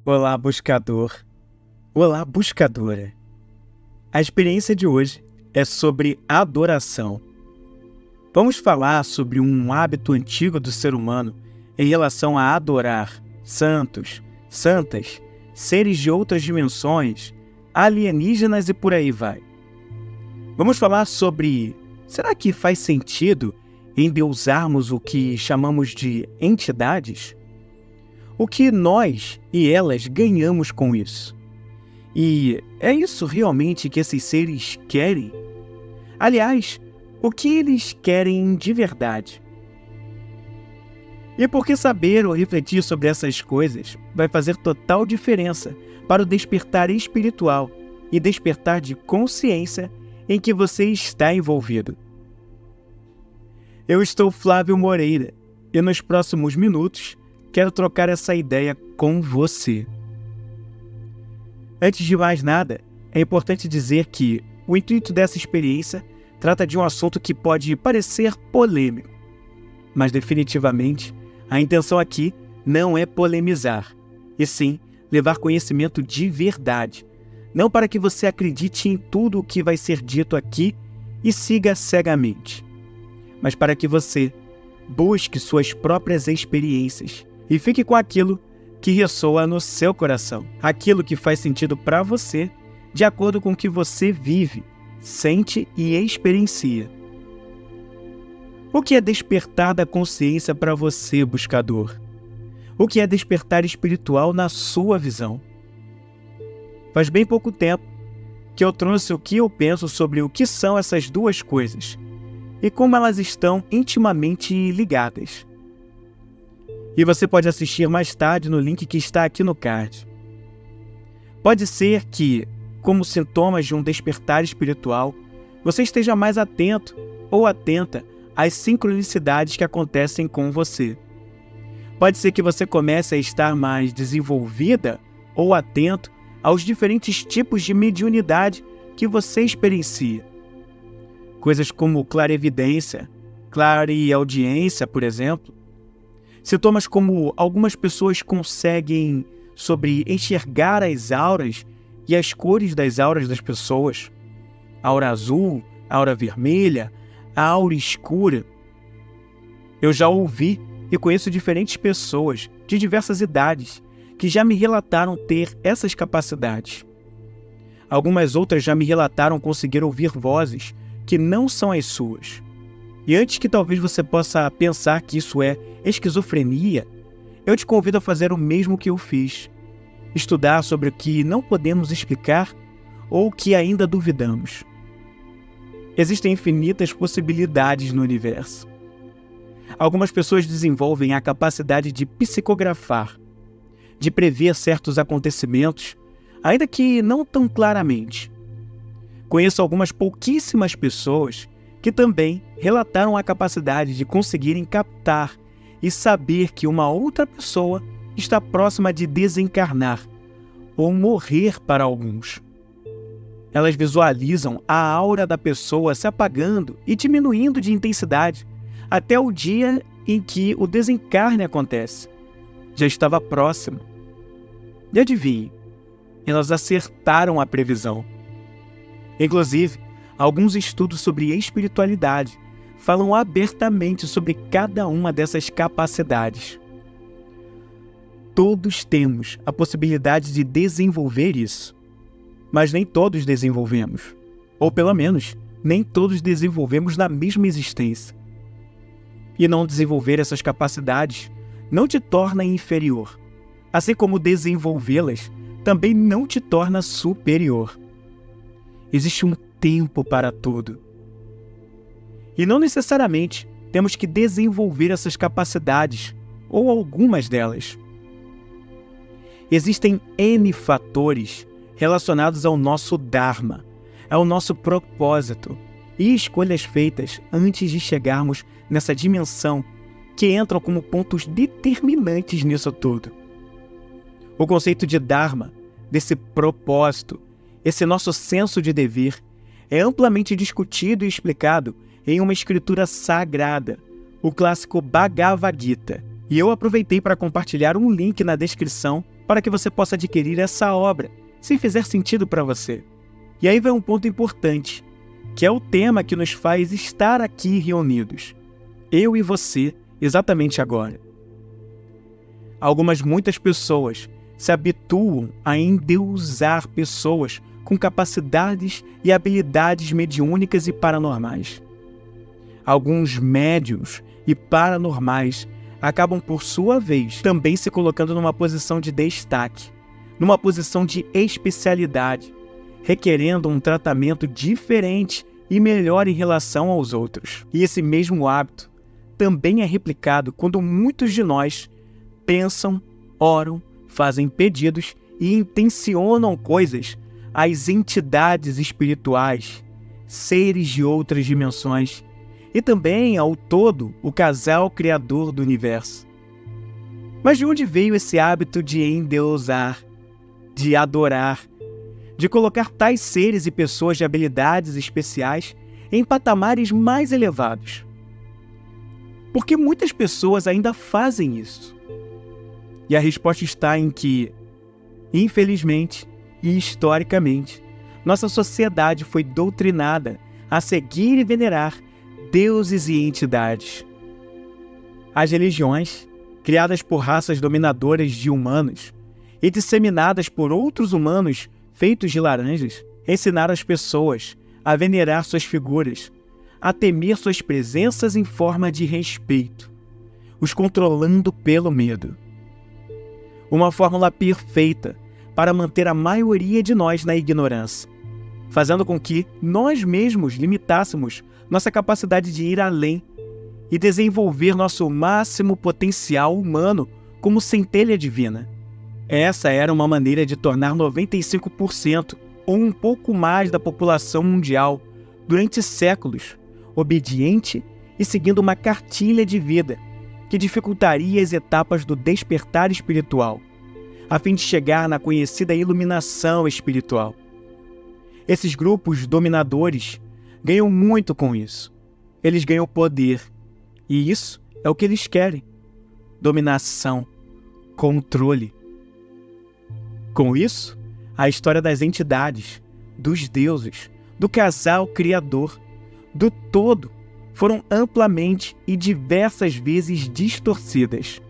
Olá, buscador. Olá, buscadora. A experiência de hoje é sobre adoração. Vamos falar sobre um hábito antigo do ser humano em relação a adorar santos, santas, seres de outras dimensões, alienígenas e por aí vai. Vamos falar sobre: será que faz sentido endeusarmos o que chamamos de entidades? O que nós e elas ganhamos com isso? E é isso realmente que esses seres querem? Aliás, o que eles querem de verdade? E porque saber ou refletir sobre essas coisas vai fazer total diferença para o despertar espiritual e despertar de consciência em que você está envolvido. Eu estou Flávio Moreira e nos próximos minutos quero trocar essa ideia com você. Antes de mais nada, é importante dizer que o intuito dessa experiência trata de um assunto que pode parecer polêmico, mas definitivamente a intenção aqui não é polemizar, e sim levar conhecimento de verdade, não para que você acredite em tudo o que vai ser dito aqui e siga cegamente, mas para que você busque suas próprias experiências e fique com aquilo que ressoa no seu coração, aquilo que faz sentido para você, de acordo com o que você vive, sente e experiencia. O que é despertar da consciência para você, buscador? O que é despertar espiritual na sua visão? Faz bem pouco tempo que eu trouxe o que eu penso sobre o que são essas duas coisas e como elas estão intimamente ligadas. E você pode assistir mais tarde no link que está aqui no card. Pode ser que, como sintomas de um despertar espiritual, você esteja mais atento ou atenta às sincronicidades que acontecem com você. Pode ser que você comece a estar mais desenvolvida ou atento aos diferentes tipos de mediunidade que você experiencia. Coisas como clarevidência, clareaudiência, por exemplo. Sintomas como algumas pessoas conseguem enxergar as auras e as cores das auras das pessoas. Aura azul, aura vermelha, a aura escura. Eu já ouvi e conheço diferentes pessoas de diversas idades que já me relataram ter essas capacidades. Algumas outras já me relataram conseguir ouvir vozes que não são as suas. E antes que talvez você possa pensar que isso é esquizofrenia, eu te convido a fazer o mesmo que eu fiz. Estudar sobre o que não podemos explicar ou o que ainda duvidamos. Existem infinitas possibilidades no universo. Algumas pessoas desenvolvem a capacidade de psicografar, de prever certos acontecimentos, ainda que não tão claramente. Conheço algumas pouquíssimas pessoas que também relataram a capacidade de conseguirem captar e saber que uma outra pessoa está próxima de desencarnar ou morrer para alguns. Elas visualizam a aura da pessoa se apagando e diminuindo de intensidade até o dia em que o desencarne acontece. Já estava próximo. E adivinhe, elas acertaram a previsão. Inclusive, alguns estudos sobre espiritualidade falam abertamente sobre cada uma dessas capacidades. Todos temos a possibilidade de desenvolver isso, mas nem todos desenvolvemos, ou pelo menos, nem todos desenvolvemos na mesma existência. E não desenvolver essas capacidades não te torna inferior, assim como desenvolvê-las também não te torna superior. Existe um tempo para tudo. E não necessariamente temos que desenvolver essas capacidades, ou algumas delas. Existem N fatores relacionados ao nosso Dharma, ao nosso propósito, e escolhas feitas antes de chegarmos nessa dimensão que entram como pontos determinantes nisso tudo. O conceito de Dharma, desse propósito, esse nosso senso de dever, é amplamente discutido e explicado em uma escritura sagrada, o clássico Bhagavad Gita. E eu aproveitei para compartilhar um link na descrição para que você possa adquirir essa obra, se fizer sentido para você. E aí vem um ponto importante, que é o tema que nos faz estar aqui reunidos, eu e você, exatamente agora. Muitas pessoas se habituam a endeusar pessoas com capacidades e habilidades mediúnicas e paranormais. Alguns médiuns e paranormais acabam, por sua vez, também se colocando numa posição de destaque, numa posição de especialidade, requerendo um tratamento diferente e melhor em relação aos outros. E esse mesmo hábito também é replicado quando muitos de nós pensam, oram, fazem pedidos e intencionam coisas às entidades espirituais, seres de outras dimensões, e também ao todo o casal criador do universo. Mas de onde veio esse hábito de endeusar, de adorar, de colocar tais seres e pessoas de habilidades especiais em patamares mais elevados? Porque muitas pessoas ainda fazem isso. E a resposta está em que, infelizmente e historicamente, nossa sociedade foi doutrinada a seguir e venerar deuses e entidades. As religiões, criadas por raças dominadoras de humanos e disseminadas por outros humanos feitos de laranjas, ensinaram as pessoas a venerar suas figuras, a temer suas presenças em forma de respeito, os controlando pelo medo. Uma fórmula perfeita para manter a maioria de nós na ignorância, fazendo com que nós mesmos limitássemos nossa capacidade de ir além e desenvolver nosso máximo potencial humano como centelha divina. Essa era uma maneira de tornar 95% ou um pouco mais da população mundial, durante séculos, obediente e seguindo uma cartilha de vida que dificultaria as etapas do despertar espiritual, a fim de chegar na conhecida iluminação espiritual. Esses grupos dominadores ganham muito com isso. Eles ganham poder. E isso é o que eles querem. Dominação. Controle. Com isso, a história das entidades, dos deuses, do casal criador, do todo, foram amplamente e diversas vezes distorcidas.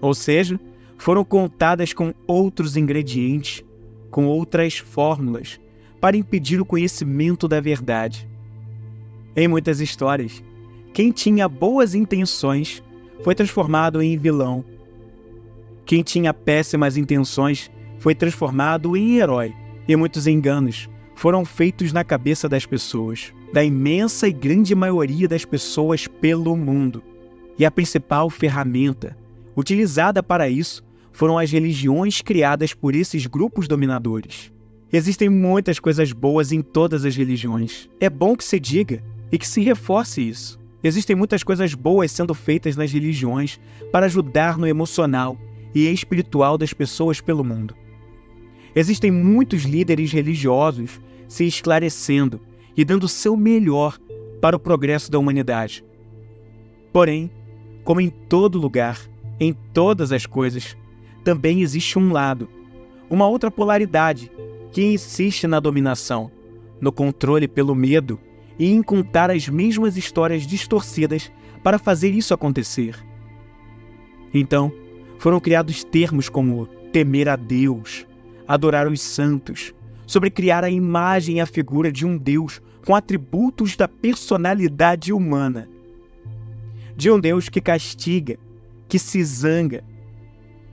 Ou seja, foram contadas com outros ingredientes, com outras fórmulas, para impedir o conhecimento da verdade. Em muitas histórias, quem tinha boas intenções foi transformado em vilão. Quem tinha péssimas intenções foi transformado em herói. E muitos enganos foram feitos na cabeça das pessoas, da imensa e grande maioria das pessoas pelo mundo. E a principal ferramenta utilizada para isso foram as religiões criadas por esses grupos dominadores. Existem muitas coisas boas em todas as religiões. É bom que se diga e que se reforce isso. Existem muitas coisas boas sendo feitas nas religiões para ajudar no emocional e espiritual das pessoas pelo mundo. Existem muitos líderes religiosos se esclarecendo e dando o seu melhor para o progresso da humanidade. Porém, como em todo lugar, em todas as coisas, também existe um lado, uma outra polaridade, que insiste na dominação, no controle pelo medo e em contar as mesmas histórias distorcidas para fazer isso acontecer. Então, foram criados termos como temer a Deus, adorar os santos, sobre criar a imagem e a figura de um Deus com atributos da personalidade humana, de um Deus que castiga, que se zanga,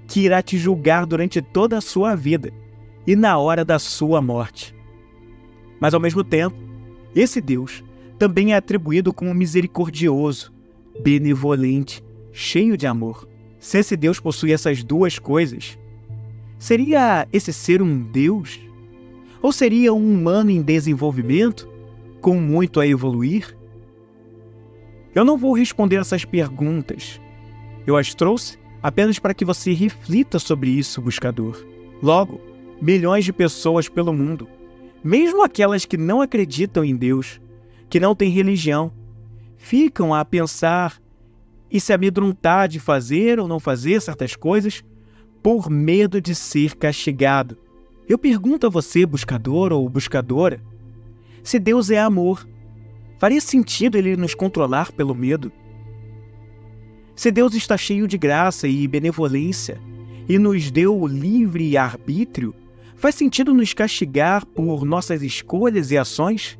que irá te julgar durante toda a sua vida e na hora da sua morte. Mas, ao mesmo tempo, esse Deus também é atribuído como misericordioso, benevolente, cheio de amor. Se esse Deus possui essas duas coisas, seria esse ser um Deus? Ou seria um humano em desenvolvimento, com muito a evoluir? Eu não vou responder essas perguntas. Eu as trouxe apenas para que você reflita sobre isso, buscador. Logo, milhões de pessoas pelo mundo, mesmo aquelas que não acreditam em Deus, que não têm religião, ficam a pensar e se amedrontar de fazer ou não fazer certas coisas por medo de ser castigado. Eu pergunto a você, buscador ou buscadora, se Deus é amor, faria sentido Ele nos controlar pelo medo? Se Deus está cheio de graça e benevolência e nos deu o livre arbítrio, faz sentido nos castigar por nossas escolhas e ações?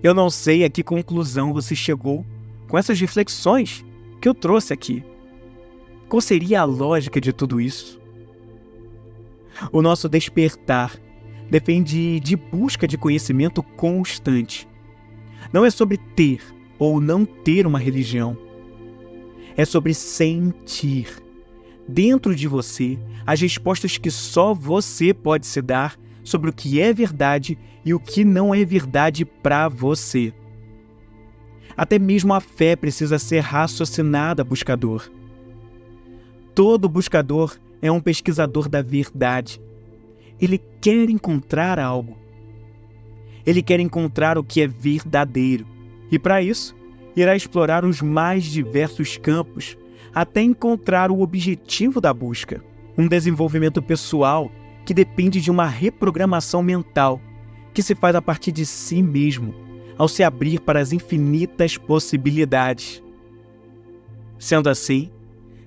Eu não sei a que conclusão você chegou com essas reflexões que eu trouxe aqui. Qual seria a lógica de tudo isso? O nosso despertar depende de busca de conhecimento constante. Não é sobre ter ou não ter uma religião. É sobre sentir dentro de você as respostas que só você pode se dar sobre o que é verdade e o que não é verdade para você. Até mesmo a fé precisa ser raciocinada, buscador. Todo buscador é um pesquisador da verdade. Ele quer encontrar algo. Ele quer encontrar o que é verdadeiro. E para isso, irá explorar os mais diversos campos até encontrar o objetivo da busca. Um desenvolvimento pessoal que depende de uma reprogramação mental que se faz a partir de si mesmo, ao se abrir para as infinitas possibilidades. Sendo assim,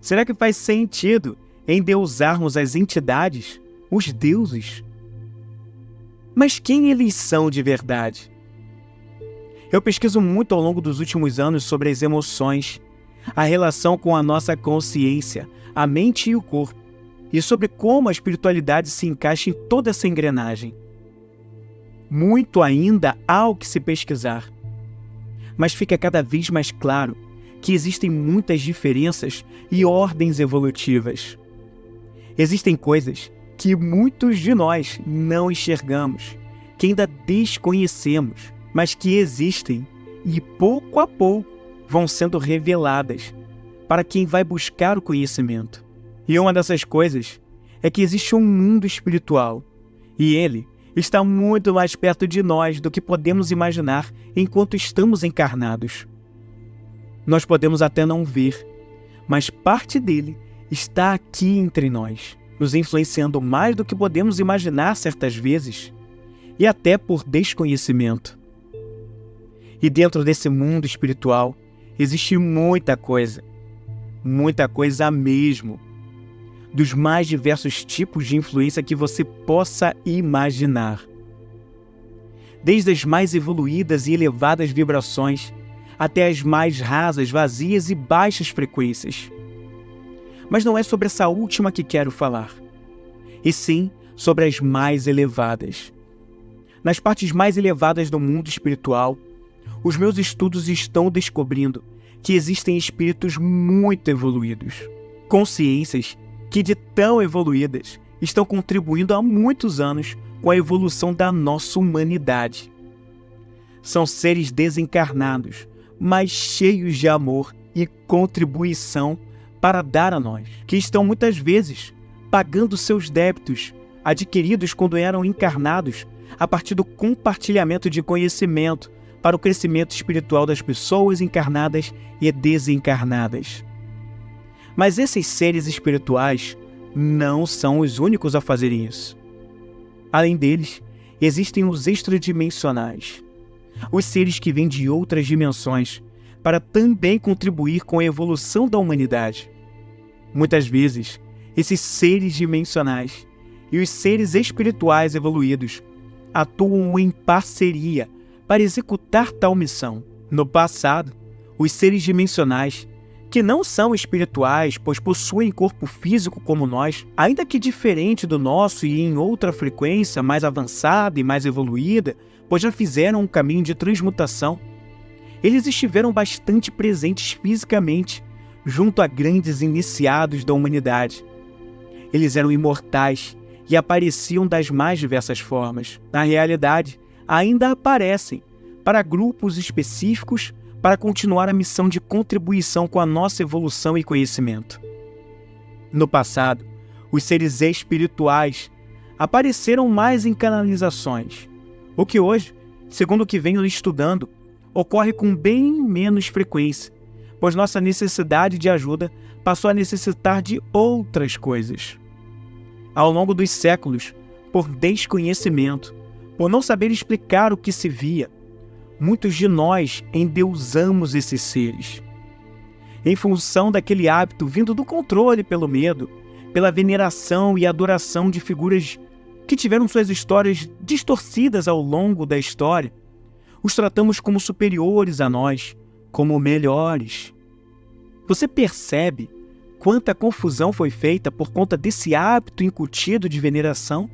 será que faz sentido endeusarmos as entidades, os deuses? Mas quem eles são de verdade? Eu pesquiso muito ao longo dos últimos anos sobre as emoções, a relação com a nossa consciência, a mente e o corpo, e sobre como a espiritualidade se encaixa em toda essa engrenagem. Muito ainda há o que se pesquisar, mas fica cada vez mais claro que existem muitas diferenças e ordens evolutivas. Existem coisas que muitos de nós não enxergamos, que ainda desconhecemos, mas que existem e pouco a pouco vão sendo reveladas para quem vai buscar o conhecimento. E uma dessas coisas é que existe um mundo espiritual e ele está muito mais perto de nós do que podemos imaginar enquanto estamos encarnados. Nós podemos até não ver, mas parte dele está aqui entre nós, nos influenciando mais do que podemos imaginar certas vezes, e até por desconhecimento. E dentro desse mundo espiritual existe muita coisa mesmo, dos mais diversos tipos de influência que você possa imaginar. Desde as mais evoluídas e elevadas vibrações, até as mais rasas, vazias e baixas frequências. Mas não é sobre essa última que quero falar, e sim sobre as mais elevadas. Nas partes mais elevadas do mundo espiritual, os meus estudos estão descobrindo que existem espíritos muito evoluídos, consciências que de tão evoluídas estão contribuindo há muitos anos com a evolução da nossa humanidade. São seres desencarnados, mas cheios de amor e contribuição para dar a nós, que estão muitas vezes pagando seus débitos adquiridos quando eram encarnados a partir do compartilhamento de conhecimento para o crescimento espiritual das pessoas encarnadas e desencarnadas. Mas esses seres espirituais não são os únicos a fazerem isso. Além deles, existem os extradimensionais, os seres que vêm de outras dimensões, para também contribuir com a evolução da humanidade. Muitas vezes, esses seres dimensionais e os seres espirituais evoluídos atuam em parceria para executar tal missão. No passado, os seres dimensionais, que não são espirituais, pois possuem corpo físico como nós, ainda que diferente do nosso e em outra frequência mais avançada e mais evoluída, pois já fizeram um caminho de transmutação, eles estiveram bastante presentes fisicamente, junto a grandes iniciados da humanidade. Eles eram imortais e apareciam das mais diversas formas. Na realidade, ainda aparecem para grupos específicos para continuar a missão de contribuição com a nossa evolução e conhecimento. No passado, os seres espirituais apareceram mais em canalizações, o que hoje, segundo o que venho estudando, ocorre com bem menos frequência, pois nossa necessidade de ajuda passou a necessitar de outras coisas. Ao longo dos séculos, por desconhecimento, por não saber explicar o que se via, muitos de nós endeusamos esses seres. Em função daquele hábito vindo do controle pelo medo, pela veneração e adoração de figuras que tiveram suas histórias distorcidas ao longo da história, os tratamos como superiores a nós, como melhores. Você percebe quanta confusão foi feita por conta desse hábito incutido de veneração?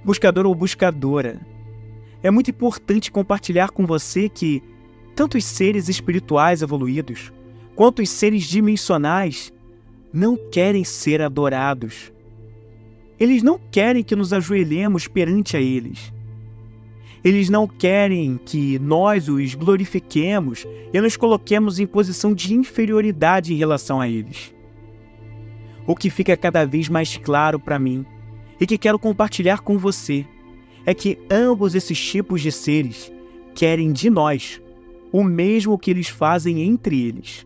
Buscador ou buscadora, é muito importante compartilhar com você que tanto os seres espirituais evoluídos quanto os seres dimensionais não querem ser adorados. Eles não querem que nos ajoelhemos perante a eles. Eles não querem que nós os glorifiquemos e nos coloquemos em posição de inferioridade em relação a eles. O que fica cada vez mais claro para mim e que quero compartilhar com você é que ambos esses tipos de seres querem de nós o mesmo que eles fazem entre eles.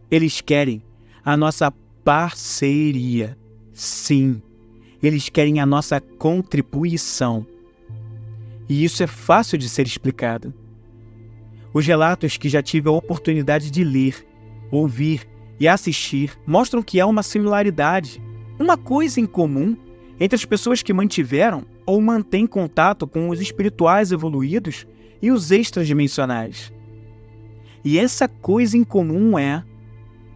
Eles querem a nossa parceria. Sim, eles querem a nossa contribuição. E isso é fácil de ser explicado. Os relatos que já tive a oportunidade de ler, ouvir e assistir mostram que há uma similaridade, uma coisa em comum entre as pessoas que mantiveram ou mantêm contato com os espirituais evoluídos e os extradimensionais. E essa coisa em comum é: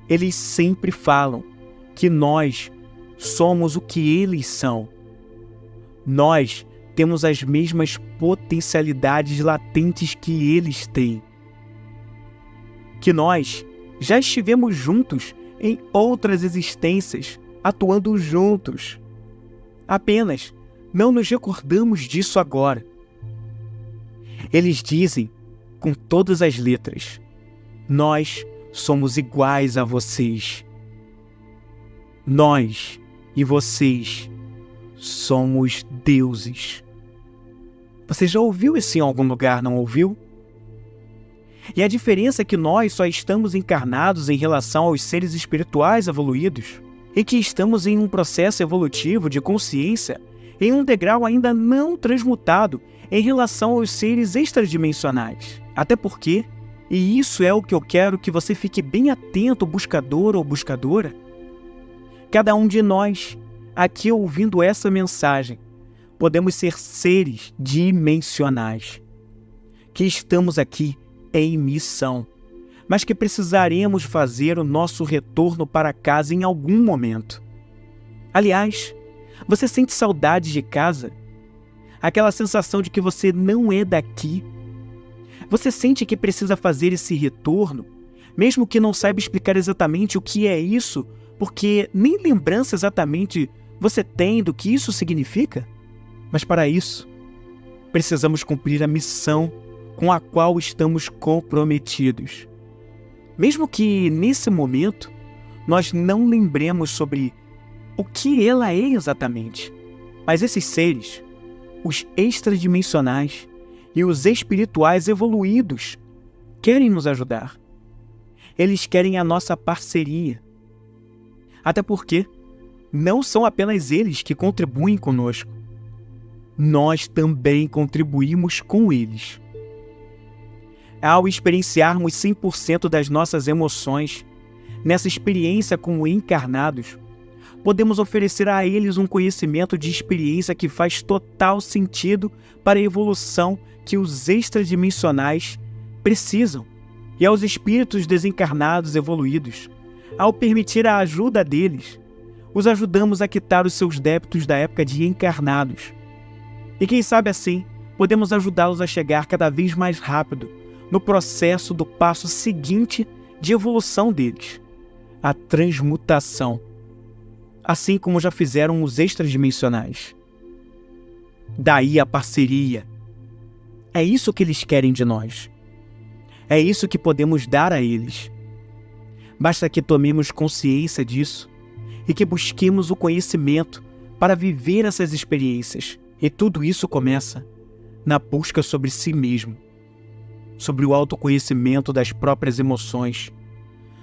eles sempre falam que nós somos o que eles são. Nós temos as mesmas potencialidades latentes que eles têm. Que nós já estivemos juntos em outras existências, atuando juntos. Apenas não nos recordamos disso agora. Eles dizem, com todas as letras, nós somos iguais a vocês. Nós e vocês somos deuses. Você já ouviu isso em algum lugar, não ouviu? E a diferença é que nós só estamos encarnados em relação aos seres espirituais evoluídos e que estamos em um processo evolutivo de consciência em um degrau ainda não transmutado em relação aos seres extradimensionais. Até porque, e isso é o que eu quero que você fique bem atento, buscador ou buscadora, cada um de nós, aqui ouvindo essa mensagem, podemos ser seres dimensionais, que estamos aqui em missão, mas que precisaremos fazer o nosso retorno para casa em algum momento. Aliás, você sente saudade de casa? Aquela sensação de que você não é daqui? Você sente que precisa fazer esse retorno, mesmo que não saiba explicar exatamente o que é isso, porque nem lembrança exatamente você tem do que isso significa? Mas para isso, precisamos cumprir a missão com a qual estamos comprometidos. Mesmo que, nesse momento, nós não lembremos sobre o que ela é exatamente. Mas esses seres, os extradimensionais e os espirituais evoluídos, querem nos ajudar. Eles querem a nossa parceria. Até porque não são apenas eles que contribuem conosco. Nós também contribuímos com eles. Ao experienciarmos 100% das nossas emoções, nessa experiência como encarnados, podemos oferecer a eles um conhecimento de experiência que faz total sentido para a evolução que os extradimensionais precisam. E aos espíritos desencarnados evoluídos, ao permitir a ajuda deles, os ajudamos a quitar os seus débitos da época de encarnados. E quem sabe assim, podemos ajudá-los a chegar cada vez mais rápido no processo do passo seguinte de evolução deles, a transmutação, assim como já fizeram os extradimensionais. Daí a parceria. É isso que eles querem de nós. É isso que podemos dar a eles. Basta que tomemos consciência disso e que busquemos o conhecimento para viver essas experiências. E tudo isso começa na busca sobre si mesmo. sobre o autoconhecimento das próprias emoções,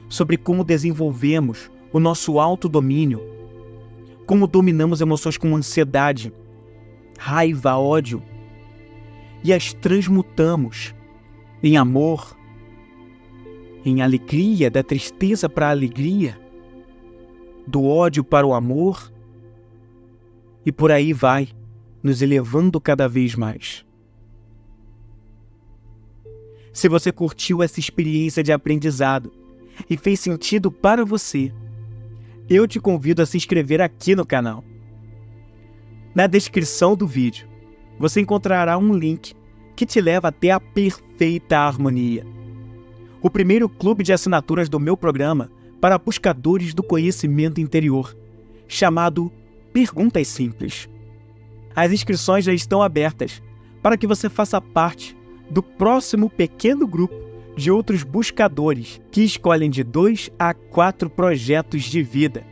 sobre como desenvolvemos o nosso autodomínio, como dominamos emoções como ansiedade, raiva, ódio, e as transmutamos em amor, em alegria, da tristeza para a alegria, do ódio para o amor, e por aí vai, nos elevando cada vez mais. Se você curtiu essa experiência de aprendizado e fez sentido para você, eu te convido a se inscrever aqui no canal. Na descrição do vídeo, você encontrará um link que te leva até a perfeita harmonia. O primeiro clube de assinaturas do meu programa para buscadores do conhecimento interior, chamado Perguntas Simples. As inscrições já estão abertas para que você faça parte do próximo pequeno grupo de outros buscadores que escolhem de 2 a 4 projetos de vida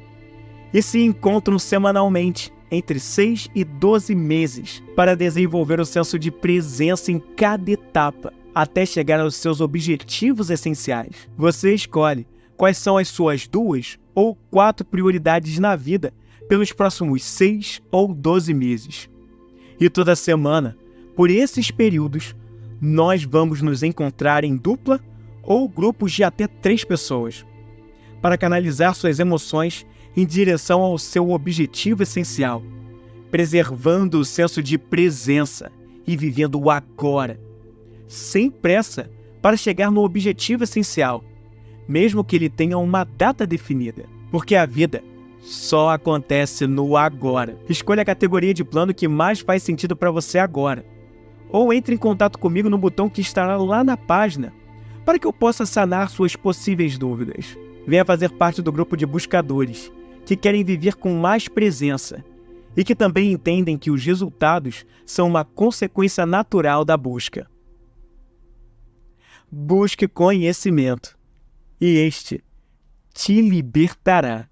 e se encontram semanalmente entre 6 e 12 meses para desenvolver o senso de presença em cada etapa até chegar aos seus objetivos essenciais. Você escolhe quais são as suas 2 ou 4 prioridades na vida pelos próximos 6 ou 12 meses. E toda semana, por esses períodos, nós vamos nos encontrar em dupla ou grupos de até 3 pessoas, para canalizar suas emoções em direção ao seu objetivo essencial, preservando o senso de presença e vivendo o agora, sem pressa para chegar no objetivo essencial, mesmo que ele tenha uma data definida, porque a vida só acontece no agora. Escolha a categoria de plano que mais faz sentido para você agora, ou entre em contato comigo no botão que estará lá na página, para que eu possa sanar suas possíveis dúvidas. Venha fazer parte do grupo de buscadores que querem viver com mais presença e que também entendem que os resultados são uma consequência natural da busca. Busque conhecimento, e este te libertará.